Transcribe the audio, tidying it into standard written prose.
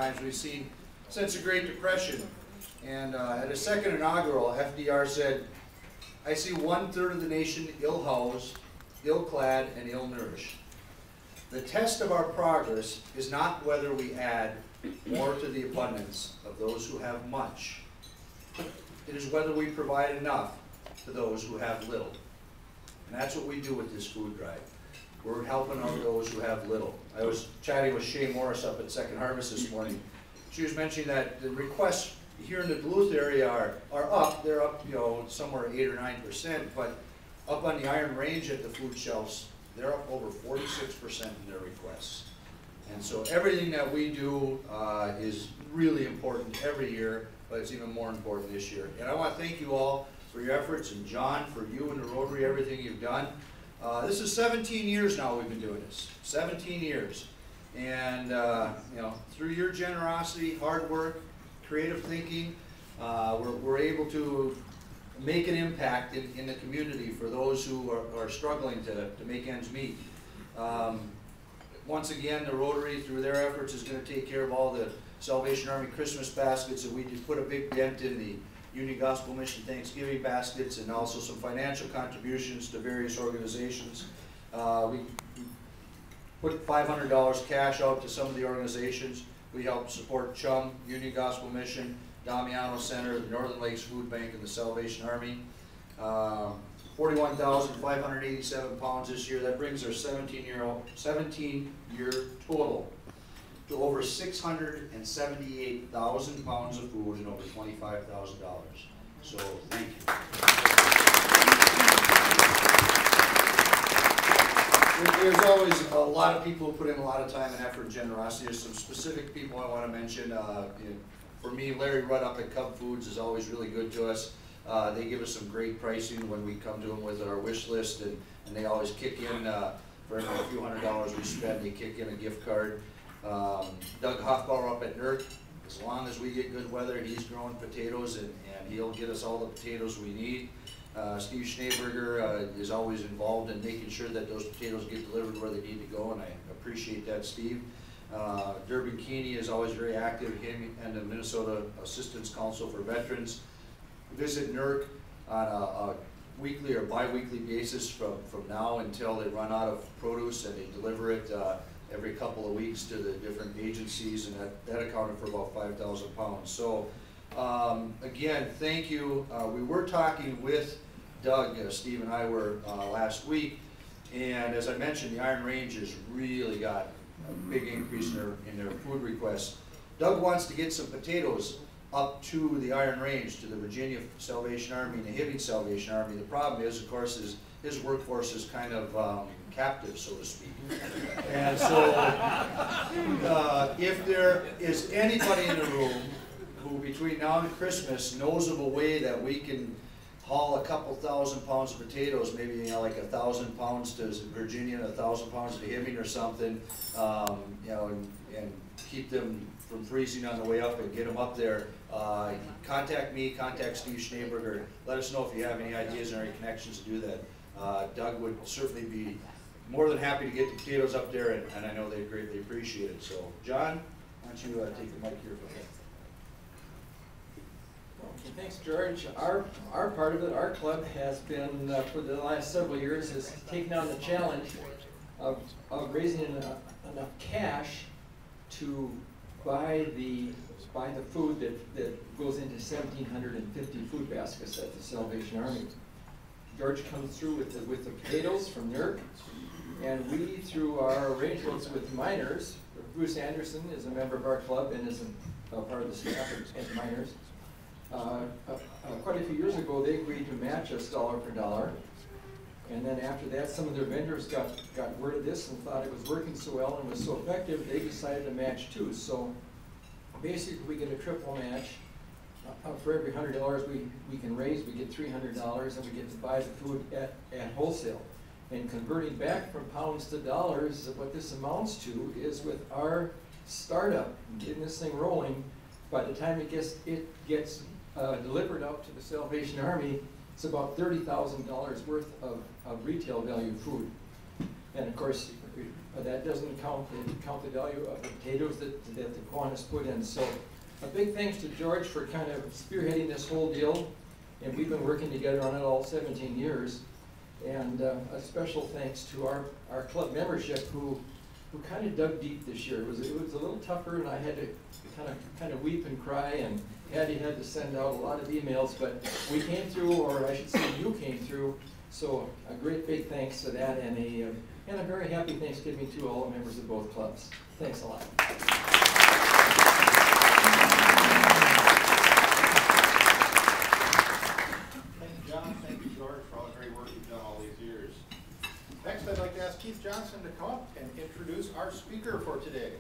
times we've seen since the Great Depression. And at a second inaugural, FDR said, "I see 1/3 of the nation ill-housed, ill-clad, and ill-nourished. The test of our progress is not whether we add more to the abundance of those who have much. It is whether we provide enough to those who have little." And that's what we do with this food drive. We're helping out those who have little. I was chatting with Shay Morris up at Second Harvest this morning. She was mentioning that the requests here in the Duluth area are up. They're up, you know, somewhere 8 or 9%, but up on the Iron Range at the food shelves, they're up over 46% in their requests. And so everything that we do is really important every year, but it's even more important this year. And I want to thank you all for your efforts, and John, for you and the Rotary, everything you've done. This is 17 years now we've been doing this, 17 years. And you know, through your generosity, hard work, creative thinking, we're able to make an impact in the community for those who are struggling to make ends meet. Once again, the Rotary, through their efforts, is going to take care of all the Salvation Army Christmas baskets, and we did put a big dent in the Union Gospel Mission Thanksgiving baskets, and also some financial contributions to various organizations. We put $500 cash out to some of the organizations. We help support CHUM, Union Gospel Mission, Damiano Center, the Northern Lakes Food Bank, and the Salvation Army. 41,587 pounds this year. That brings our 17-year total to over 678,000 pounds of food and over $25,000. So thank you. There's always a lot of people who put in a lot of time and effort and generosity. There's some specific people I want to mention. For me, Larry Rudd up at Cub Foods is always really good to us. They give us some great pricing when we come to them with our wish list, and they always kick in, for every few $100s we spend, they kick in a gift card. Doug Hoffbauer up at NERC, as long as we get good weather, he's growing potatoes, and he'll get us all the potatoes we need. Steve Schneeberger is always involved in making sure that those potatoes get delivered where they need to go, and I appreciate that, Steve. Durbin Keeney is always very active, him and the Minnesota Assistance Council for Veterans. Visit NERC on a weekly or bi-weekly basis from now until they run out of produce, and they deliver it every couple of weeks to the different agencies, and that accounted for about 5,000 pounds. So again, thank you. We were talking with Doug, Steve and I were last week, and as I mentioned, the Iron Range has really got a big increase in their food requests. Doug wants to get some potatoes up to the Iron Range, to the Virginia Salvation Army and the Hibbing Salvation Army. The problem is, of course, his workforce is kind of captive, so to speak. And so if there is anybody in the room who between now and Christmas knows of a way that we can haul a couple thousand pounds of potatoes, maybe, you know, like 1,000 pounds to Virginia and 1,000 pounds to Hibbing or something, you know, and keep them from freezing on the way up and get them up there, contact me, contact Steve Schneeberger. Let us know if you have any ideas or any connections to do that. Doug would certainly be more than happy to get the potatoes up there, and I know they greatly appreciate it. So, John, why don't you take the mic here for that? Okay, thanks, George. Our part of it, our club has been, for the last several years, has taken on the challenge of raising enough cash to buy the food that goes into 1,750 food baskets at the Salvation Army. George comes through with the potatoes from NERC, and we, through our arrangements with miners, Bruce Anderson is a member of our club and is a part of the staff at miners. Quite a few years ago, they agreed to match us dollar for dollar, and then after that, some of their vendors got word of this and thought it was working so well and was so effective, they decided to match too. So basically, we get a triple match. For every $100 we can raise, we get $300, and we get to buy the food at wholesale. And converting back from pounds to dollars, what this amounts to is, with our startup, getting this thing rolling, by the time it gets delivered out to the Salvation Army, it's about $30,000 worth of retail value food. And of course, that doesn't count the value of the potatoes that the Kiwanis put in. So a big thanks to George for kind of spearheading this whole deal. And we've been working together on it all 17 years. And a special thanks to our club membership who kind of dug deep this year. It was a little tougher, and I had to kind of weep and cry, and Patty had to send out a lot of emails, but we came through, or I should say you came through. So a great big thanks to that, and a very happy Thanksgiving to all the members of both clubs. Thanks a lot. Thank you, John. Thank you, George, for all the great work you've done all these years. Next, I'd like to ask Keith Johnson to come up and introduce our speaker for today.